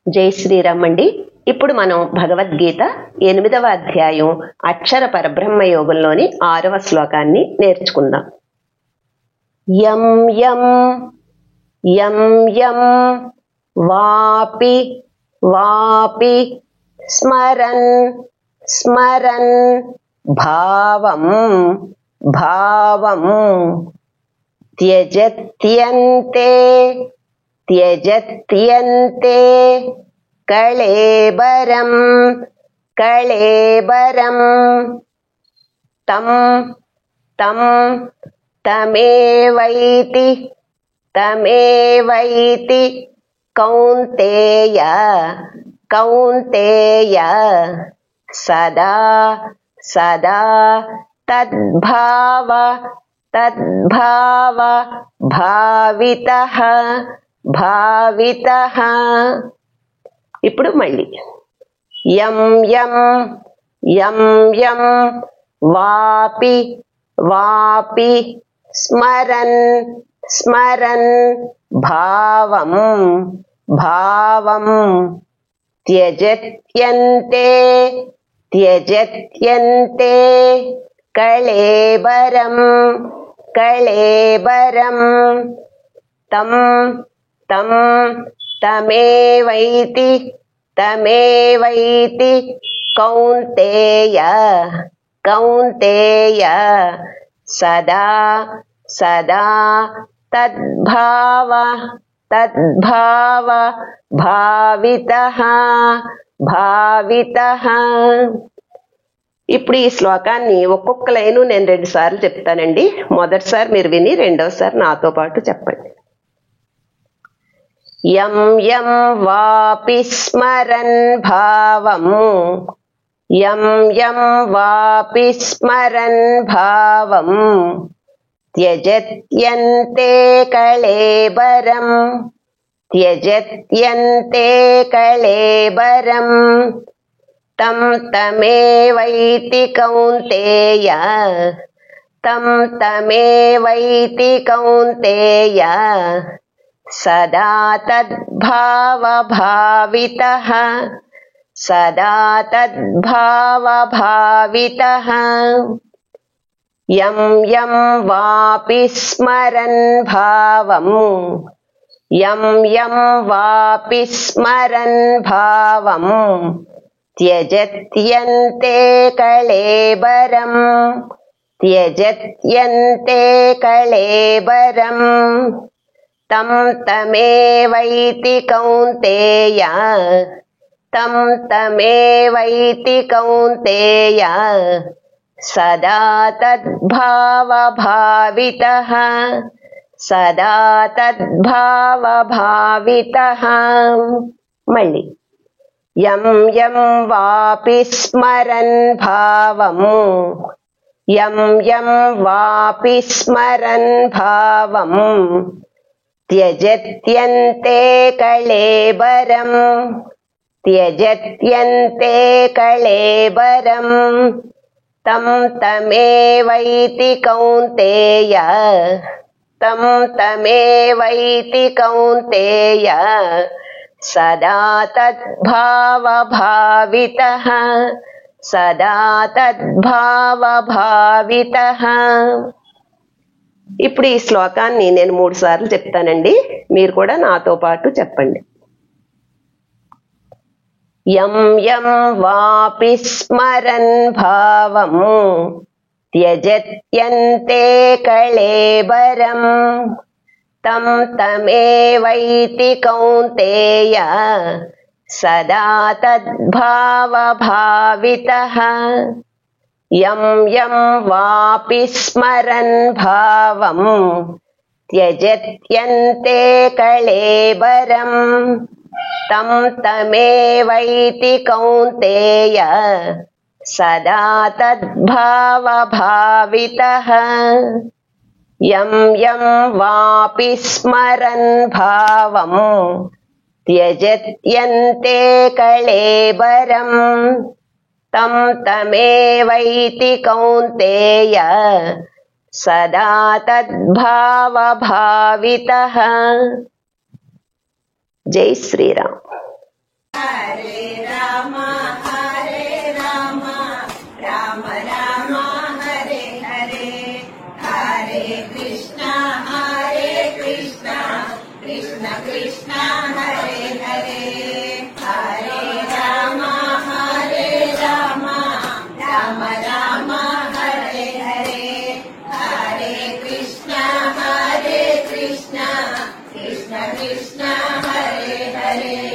జై శ్రీరామ్ అండి. ఇప్పుడు మనం భగవద్గీత 8వ అధ్యాయం అక్షర పరబ్రహ్మ యోగంలోని 6వ శ్లోకాన్ని నేర్చుకుందాం. యం యం యం యం వాపి వాపి స్మరన్ స్మరన్ భావం భావం త్యజత్యంతే త్యజత్యంతే కళేబరం కళేబరం తం తం తమేవైతి తమేవైతి కౌంతేయ కౌంతేయ సదా సదా తద్భావ తద్భావ భావితః భావితః. ఇప్పుడు మళ్ళీ యం యం యం యం వాపి వాపి స్మరన్ స్మరన్ భావం భావం త్యజత్యంతే త్యజత్యంతే కళేబరం కళేబరం తం తం తమేవైతి తమేవైతి కౌంతేయ కౌంతేయ సదా సదా తద్భావ తద్భావ భావితః భావితః. ఇప్పుడు ఈ శ్లోకాన్ని ఒక్కొక్క లైను నేను 2 సార్లు చెప్తానండి. మొదటిసారి మీరు విని రెండవసారి నాతో పాటు చెప్పండి. యం యం వాపి స్మరన్ భావం యం యం వాపి స్మరన్ భావం త్యజత్యంతే కళేబరం త్యజత్యంతే కళేబరం తం తమేవైతి కౌంతేయ తం తమేవైతి కౌంతేయ సదా తద్భావ భావితః సదా తద్భావ భావితః. యం యం వాపి స్మరన్ భావం యం యం వాపి స్మరన్ భావం త్యజత్యంతే కళేబరం త్యజత్యంతే కళేబరం తం తమేవైతి కౌంతేయ తం తమేవైతి కౌంతేయ సదా తద్భావ భావితః సదా తద్భావ భావితః. మళ్ళీ యం యం వాపి స్మరన్ భావం యం యం వాపి స్మరన్ భావం త్యజత్యంతే కళేబరం త్యజత్యంతే కళేబరం తం తమేవైతి కౌంతేయ తం తమేవైతి కౌంతేయ సదా తద్భావ భావితః సదా తద్భావ భావితః. ఇప్పుడు ఈ శ్లోకాన్ని నేను 3 సార్లు చెప్తానండి. మీరు కూడా నాతో పాటు చెప్పండి. యం యం వాపి స్మరన్ భావం త్యజత్యంతే కళేబరం తం తమేవైతి కౌంతేయ సదా తద్భావ భావితః. యం యం వాపి స్మరన్ భావం త్యజత్యంతే కళేబరం తం తమేవైతి కౌంతేయ సదా తద్భావ భావితః. యం యం వాపి స్మరన్ భావం త్యజత్యంతే కళేబరం తం తమేవైతి కౌంతేయ సదా తద్భావ భావితః. జై శ్రీరామ్. कृष्ण हरे हरे हरे राम राम राम हरे हरे हरे कृष्ण कृष्ण कृष्ण हरे हरे